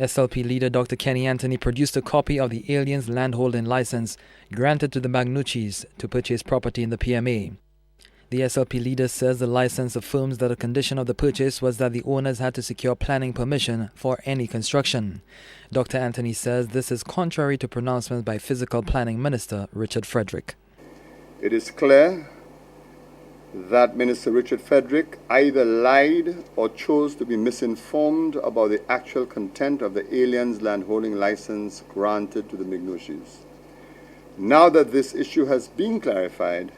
SLP leader Dr. Kenny Anthony produced a copy of the alien's landholding license granted to the Magnucci's to purchase property in the PMA. The SLP leader says the license affirms that a condition of the purchase was that the owners had to secure planning permission for any construction. Dr. Anthony says this is contrary to pronouncements by Physical Planning Minister Richard Frederick. It is clear that Minister Richard Frederick either lied or chose to be misinformed about the actual content of the alien's landholding license granted to the Magnucci's. Now that this issue has been clarified,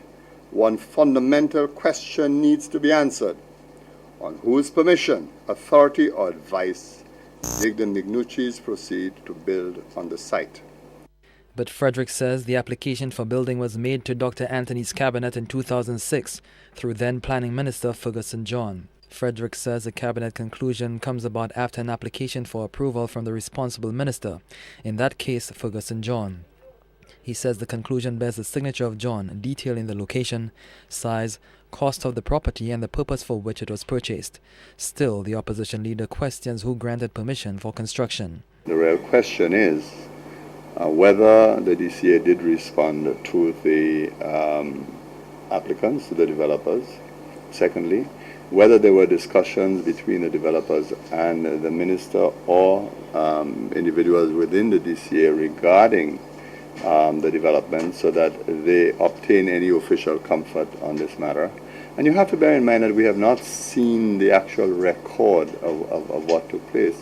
one fundamental question needs to be answered. On whose permission, authority, or advice did the Magnucci's proceed to build on the site? But Frederick says the application for building was made to Dr. Anthony's cabinet in 2006 through then Planning Minister Ferguson John. Frederick says the cabinet conclusion comes about after an application for approval from the responsible minister, in that case Ferguson John. He says the conclusion bears the signature of John, detailing the location, size, cost of the property and the purpose for which it was purchased. Still, the opposition leader questions who granted permission for construction. The real question is whether the DCA did respond to the applicants, to the developers. Secondly, whether there were discussions between the developers and the minister or individuals within the DCA regarding the development so that they obtain any official comfort on this matter. And you have to bear in mind that we have not seen the actual record of what took place.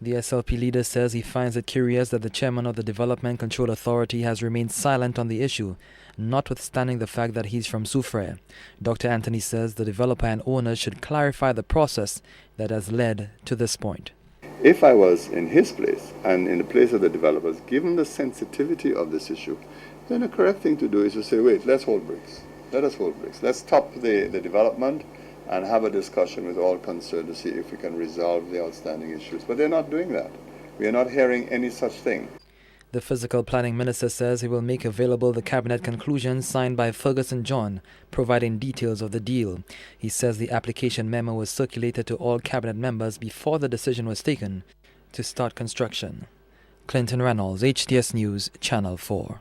The SLP leader says he finds it curious that the chairman of the Development Control Authority has remained silent on the issue, notwithstanding the fact that he's from Soufrière. Dr. Anthony says the developer and owners should clarify the process that has led to this point. If I was in his place and in the place of the developers, given the sensitivity of this issue, then the correct thing to do is to say, wait, let's hold brakes. Let us hold brakes. Let's stop the development and have a discussion with all concerned to see if we can resolve the outstanding issues. But they're not doing that. We are not hearing any such thing. The Physical Planning Minister says he will make available the cabinet conclusions signed by Ferguson John, providing details of the deal. He says the application memo was circulated to all cabinet members before the decision was taken to start construction. Clinton Reynolds, HTS News, Channel 4.